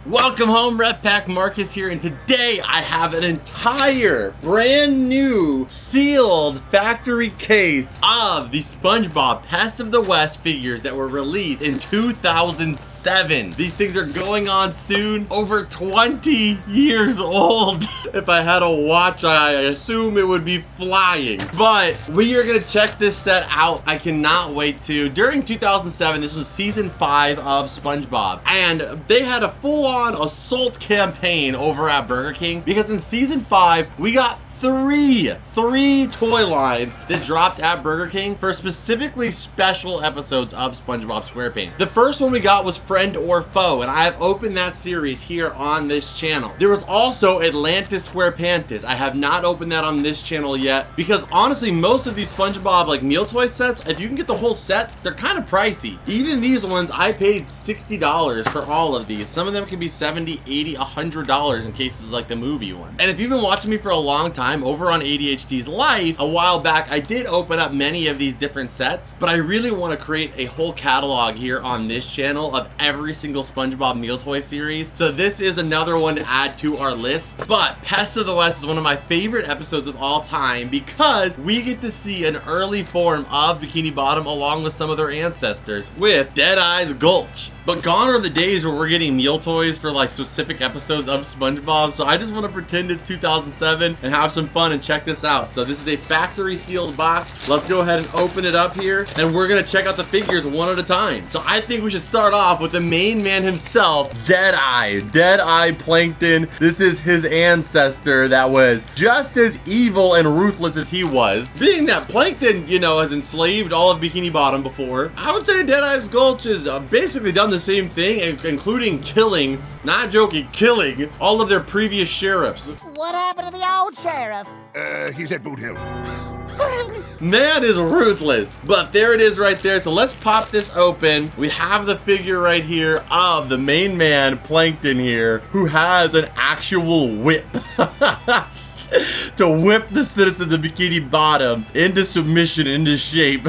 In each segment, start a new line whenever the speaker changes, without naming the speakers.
Welcome home, Rep Pack Marcus here, and today I have an entire brand new sealed factory case of the Spongebob Pest of the West figures that were released in 2007. These things are going on soon, over 20 years old. If I had a watch, I assume it would be flying. But we are gonna check this set out. I cannot wait to. During 2007, this was season 5 of Spongebob, and they had a full-on assault campaign over at Burger King, because in season 5 we got three toy lines that dropped at Burger King for specifically special episodes of SpongeBob SquarePants. The first one we got was Friend or Foe, and I have opened that series here on this channel. There was also Atlantis SquarePants. I have not opened that on this channel yet, because honestly, most of these SpongeBob like meal toy sets, if you can get the whole set, they're kind of pricey. Even these ones, I paid $60 for all of these. Some of them can be $70, $80, $100 in cases like the movie one. And if you've been watching me for a long time, over on ADHD's Life, a while back, I did open up many of these different sets, but I really want to create a whole catalog here on this channel of every single SpongeBob meal toy series. So this is another one to add to our list. But Pest of the West is one of my favorite episodes of all time, because we get to see an early form of Bikini Bottom along with some of their ancestors with Deadeye's Gulch. But gone are the days where we're getting meal toys for like specific episodes of SpongeBob, so I just want to pretend it's 2007 and have some fun and check this out. So this is a factory sealed box. Let's go ahead and open it up here, and we're gonna check out the figures one at a time. So I think we should start off with the main man himself, Deadeye Plankton. This is his ancestor that was just as evil and ruthless as he was. Being that Plankton, you know, has enslaved all of Bikini Bottom before, I would say Deadeye's Gulch has basically done the same thing, including killing, not joking, killing all of their previous sheriffs.
What happened to the old sheriff?
He's at Boot Hill.
Man is ruthless. But there it is right there. So let's pop this open. We have the figure right here of the main man, Plankton here, who has an actual whip. To whip the citizens of Bikini Bottom into submission, into shape.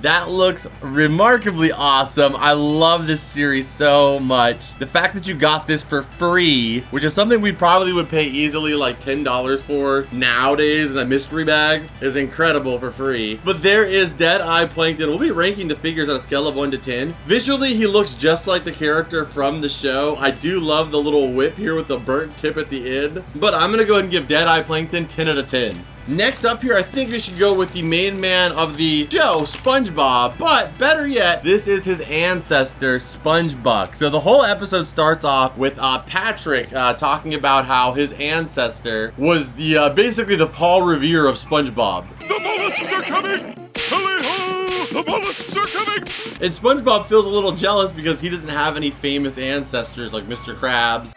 That looks remarkably awesome. I love this series so much. The fact that you got this for free, which is something we probably would pay easily like $10 for nowadays in a mystery bag, is incredible for free. But there is Deadeye Plankton. We'll be ranking the figures on a scale of 1 to 10. Visually, he looks just like the character from the show. I do love the little whip here with the burnt tip at the end. But I'm gonna go ahead and give Deadeye Plankton 10 out of 10. Next up here, I think we should go with the main man of the show, SpongeBob, but better yet, this is his ancestor, SpongeBuck. So the whole episode starts off with Patrick talking about how his ancestor was the basically the Paul Revere of SpongeBob.
The mollusks are coming! Hurry-ho! The mollusks are coming!
And SpongeBob feels a little jealous because he doesn't have any famous ancestors like Mr. Krabs.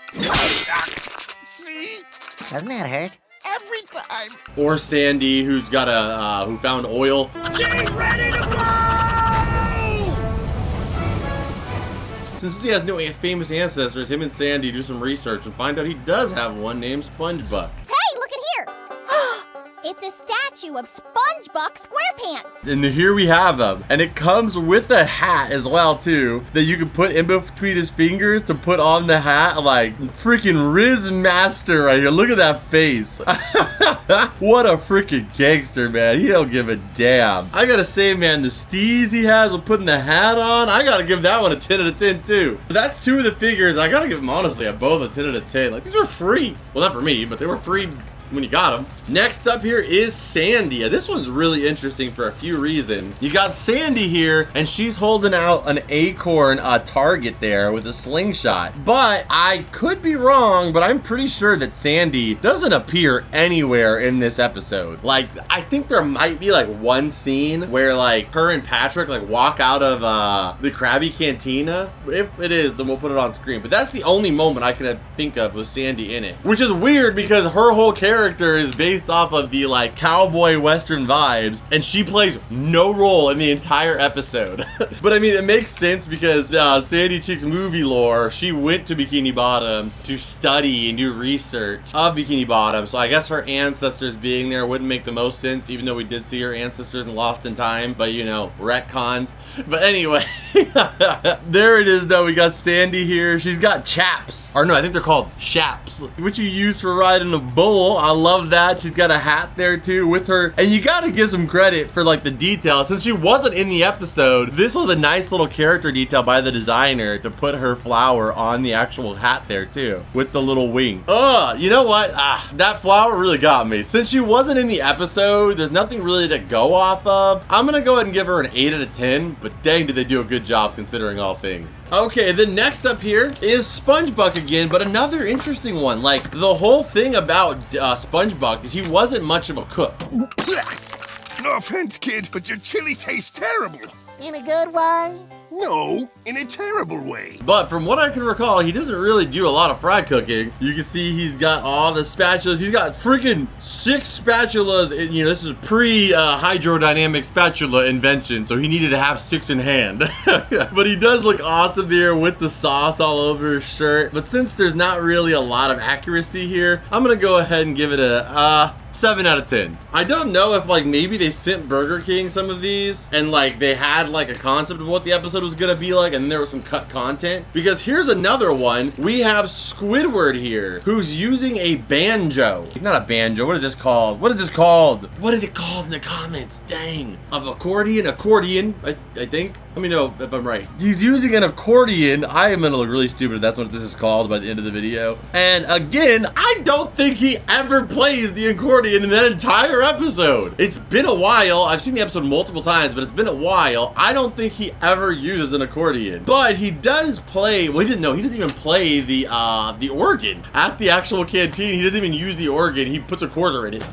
See?
Doesn't that hurt?
Every time!
Or Sandy, who's got a, who found oil.
Get ready to blow!
Since he has no famous ancestors, him and Sandy do some research and find out he does have one named SpongeBuck.
Hey, look at here! It's a statue of SpongeBob SquarePants.
And here we have him. And it comes with a hat as well, too, that you can put in between his fingers to put on the hat. Like, freaking Riz Master right here. Look at that face. What a freaking gangster, man. He don't give a damn. I gotta say, man, the steez he has with putting the hat on, I gotta give that one a 10 out of 10, too. That's two of the figures. I gotta give them, honestly, both a 10 out of 10. Like, these were free. Well, not for me, but they were free when you got them. Next up here is Sandy. This one's really interesting for a few reasons. You got Sandy here, and she's holding out an acorn target there with a slingshot. But I could be wrong, but I'm pretty sure that Sandy doesn't appear anywhere in this episode. Like, I think there might be like one scene where like her and Patrick like walk out of the Krabby Cantina. If it is, then we'll put it on screen. But that's the only moment I can think of with Sandy in it, which is weird because her whole character character is based off of the like cowboy western vibes, and she plays no role in the entire episode. But I mean, it makes sense because Sandy Chick's movie lore, she went to Bikini Bottom to study and do research of Bikini Bottom. So I guess her ancestors being there wouldn't make the most sense, even though we did see her ancestors in Lost in Time, but you know, retcons. But anyway, there it is though. We got Sandy here. She's got chaps. Or no, I think they're called chaps, which you use for riding a bull. I love that. She's got a hat there too with her. And you gotta give some credit for like the detail. Since she wasn't in the episode, this was a nice little character detail by the designer to put her flower on the actual hat there too, with the little wing. You know what? That flower really got me. Since she wasn't in the episode, there's nothing really to go off of. I'm gonna go ahead and give her an 8 out of 10, but dang, did they do a good job considering all things. Okay, then next up here is SpongeBob again, but another interesting one. Like, the whole thing about SpongeBob is he wasn't much of a cook.
No offense, kid, but your chili tastes terrible.
In a good way?
No, in a terrible way.
But from what I can recall, he doesn't really do a lot of fry cooking. You can see he's got all the spatulas. He's got freaking 6 spatulas. And, you know, this is pre-hydrodynamic spatula invention, so he needed to have 6 in hand. But he does look awesome there with the sauce all over his shirt. But since there's not really a lot of accuracy here, I'm gonna go ahead and give it a 7 out of 10. I don't know if like maybe they sent Burger King some of these and like they had like a concept of what the episode was gonna be like, and there was some cut content. Because here's another one. We have Squidward here who's using a banjo. Not a banjo, what is this called? What is this called? What is it called in the comments? Dang. Of accordion, I think. Let me know if I'm right. He's using an accordion. I am gonna look really stupid if that's what this is called by the end of the video. And again, I don't think he ever plays the accordion in that entire episode. It's been a while. I've seen the episode multiple times, but it's been a while. I don't think he ever uses an accordion. But he does play, well, he doesn't even play the organ at the actual canteen. He doesn't even use the organ. He puts a quarter in it.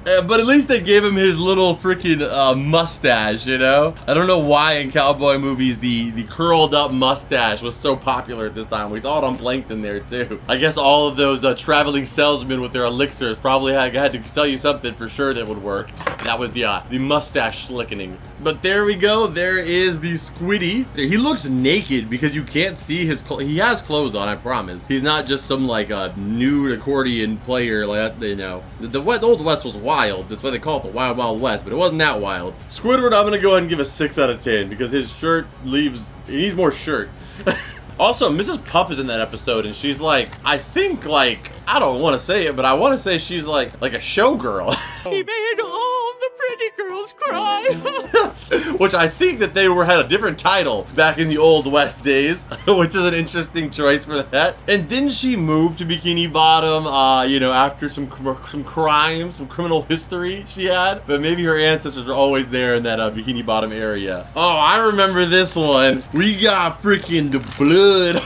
But at least they gave him his little freaking mustache, you know? I don't know why in cowboy movies the curled up mustache was so popular at this time. We saw it on Plankton there too. I guess all of those traveling salesmen with their elixirs probably had to sell you something for sure that would work. That was the mustache slickening. But there we go. There is the Squiddy. He looks naked because you can't see his clothes. He has clothes on, I promise. He's not just some like a nude accordion player like, you know. The Old West was wild. That's why they call it the Wild Wild West, but it wasn't that wild. Squidward, I'm gonna go ahead and give a 6 out of 10 because his shirt he needs more shirt. Also, Mrs. Puff is in that episode, and she's like, I think like, I don't want to say it, but I want to say she's like a showgirl. He made all the pretty girls cry. Which I think that they had a different title back in the Old West days, which is an interesting choice for that. And didn't she move to Bikini Bottom, you know, after some crimes, some criminal history she had? But maybe her ancestors were always there in that Bikini Bottom area. Oh, I remember this one. We got freaking the blood.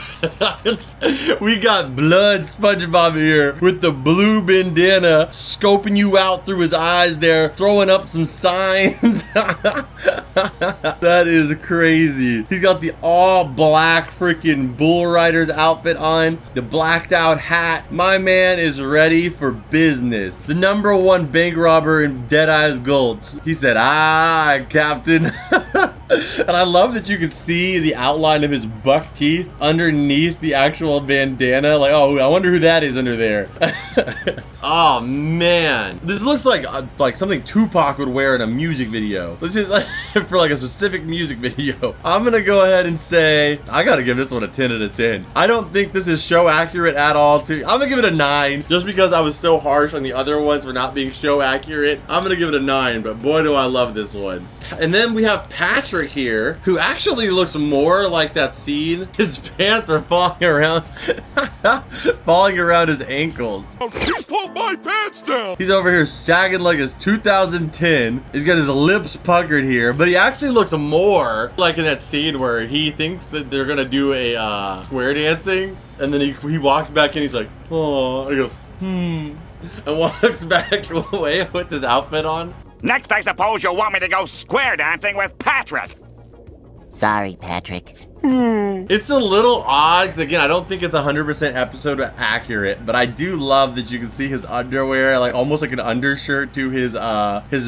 We got blood SpongeBob here with the blue bandana, scoping you out through his eyes there, throwing up some signs. That is crazy. He's got the all black freaking bull rider's outfit on, the blacked out hat. My man is ready for business. The #1 bank robber in Deadeye's Gulch. He said, "Ah, Captain." And I love that you can see the outline of his buck teeth underneath the actual bandana. Like, oh, I wonder who that is under there. Oh man, this looks like something Tupac would wear in a music video. This is like for like a specific music video. I'm gonna go ahead and say I gotta give this one a 10 out of 10. I don't think this is show accurate at all. I'm gonna give it a 9 just because I was so harsh on the other ones for not being show accurate. I'm gonna give it a 9, but boy do I love this one. And then we have Patrick here, who actually looks more like that scene. His pants are falling around, falling around his ankles.
He's pulled my pants down.
He's over here sagging like it's 2010. He's got his lips puckered here, but he actually looks more like in that scene where he thinks that they're gonna do a square dancing, and then he walks back in. He's like, oh, and he goes, and walks back away with his outfit on.
Next, I suppose you'll want me to go square dancing with Patrick.
Sorry, Patrick.
It's a little odd because, again, I don't think it's 100% episode accurate, but I do love that you can see his underwear, like almost like an undershirt to his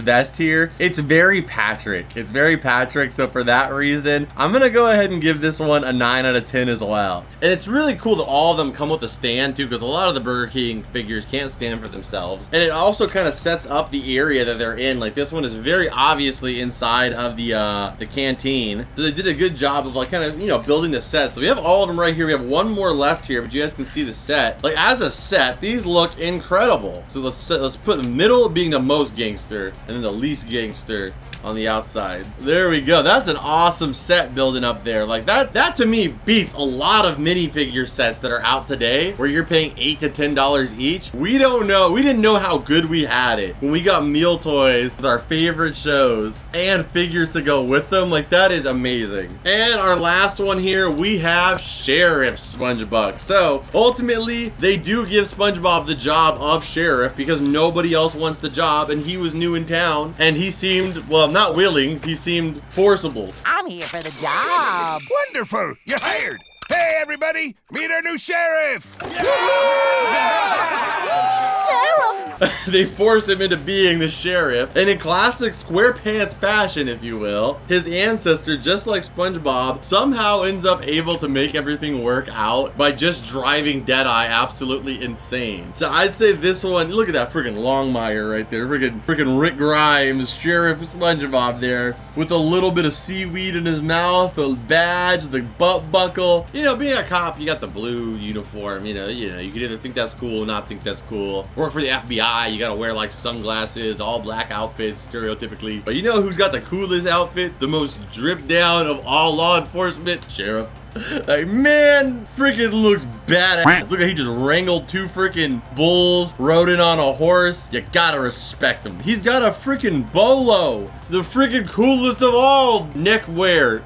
vest here. It's very Patrick. It's very Patrick. So for that reason, I'm gonna go ahead and give this one a 9 out of 10 as well. And it's really cool that all of them come with a stand too, because a lot of the Burger King figures can't stand for themselves. And it also kind of sets up the area that they're in. Like this one is very obviously inside of the canteen. So they did a good job of like kind of, you know, building the set. So we have all of them right here. We have one more left here, but you guys can see the set. Like as a set, these look incredible. So let's put the middle being the most gangster and then the least gangster on the outside. There we go. That's an awesome set building up there. Like that to me beats a lot of minifigure sets that are out today where you're paying $8 to $10 each. We don't know. We didn't know how good we had it when we got meal toys with our favorite shows and figures to go with them. Like that is amazing. And our last one here, we have Sheriff SpongeBob. So ultimately they do give SpongeBob the job of sheriff because nobody else wants the job and he was new in town and he seemed, well, not willing, he seemed forcible.
I'm here for the job.
Wonderful! You're hired! Hey, everybody! Meet our new sheriff!
Sheriff!
They forced him into being the sheriff. And in classic SquarePants fashion, if you will, his ancestor, just like SpongeBob, somehow ends up able to make everything work out by just driving Deadeye absolutely insane. So I'd say this one, look at that freaking Longmire right there. Freaking Rick Grimes, Sheriff SpongeBob there, with a little bit of seaweed in his mouth, the badge, the butt buckle. You know, being a cop, you got the blue uniform, you know, you can either think that's cool or not think that's cool. Work for the FBI, you gotta wear like sunglasses, all black outfits, stereotypically. But you know who's got the coolest outfit? The most dripped down of all law enforcement? Sheriff. Like, man, freaking looks badass. Look at, he just wrangled 2 freaking bulls, rode in on a horse. You gotta respect him. He's got a freaking bolo, the freaking coolest of all neckwear.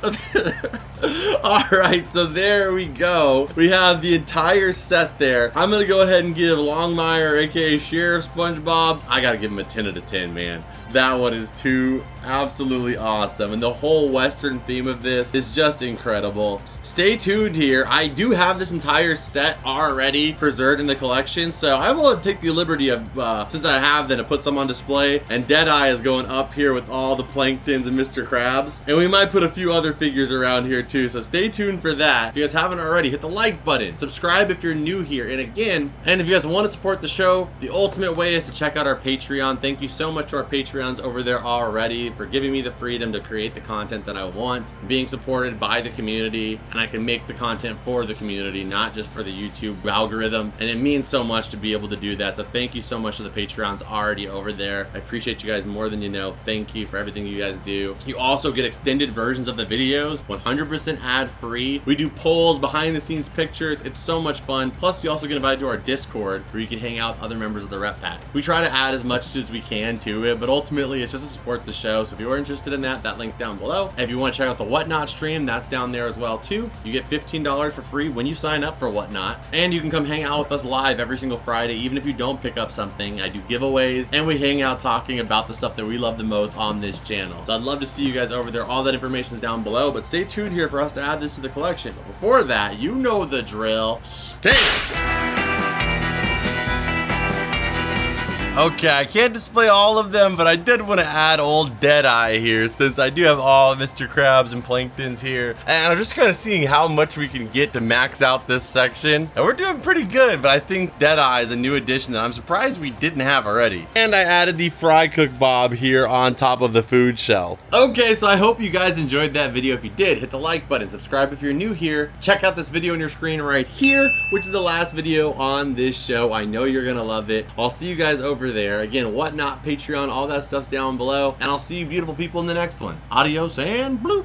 Alright, so there we go. We have the entire set there. I'm gonna go ahead and give Longmire, aka Sheriff SpongeBob, I gotta give him a 10 out of 10, man. That one is too absolutely awesome. And the whole Western theme of this is just incredible. Stay tuned here. I do have this entire set already preserved in the collection, so I will take the liberty of, since I have them, to put some on display. And Deadeye is going up here with all the Planktons and Mr. Krabs. And we might put a few other figures around here too, so stay tuned for that. If you guys haven't already, hit the like button. Subscribe if you're new here. And again, and if you guys want to support the show, the ultimate way is to check out our Patreon. Thank you so much to our Patreons over there already for giving me the freedom to create the content that I want, being supported by the community, and I can make the content for the community, not just for the YouTube algorithm. And it means so much to be able to do that. So thank you so much to the Patreons already over there. I appreciate you guys more than you know. Thank you for everything you guys do. You also get extended versions of the videos, 100% ad-free. We do polls, behind the scenes pictures. It's so much fun. Plus you also get invited to our Discord where you can hang out with other members of the Rep Pack. We try to add as much as we can to it, but ultimately it's just to support the show. So if you're interested in that, that link's down below. If you want to check out the Whatnot stream, that's down there as well too. You get $15 for free when you sign up for Whatnot, and you can come hang out with us live every single Friday. Even if you don't pick up something, I do giveaways and we hang out talking about the stuff that we love the most on this channel. So I'd love to see you guys over there. All that information is down below, but stay tuned here for us to add this to the collection. But before that, you know the drill. Stay. Okay, I can't display all of them, but I did want to add old Deadeye here since I do have all Mr. Krabs and Planktons here. And I'm just kind of seeing how much we can get to max out this section. And we're doing pretty good, but I think Deadeye is a new addition that I'm surprised we didn't have already. And I added the Fry Cook Bob here on top of the food shelf. Okay, so I hope you guys enjoyed that video. If you did, hit the like button, subscribe if you're new here. Check out this video on your screen right here, which is the last video on this show. I know you're gonna love it. I'll see you guys over there. Again, Whatnot, Patreon, all that stuff's down below. And I'll see you beautiful people in the next one. Adios and bloop.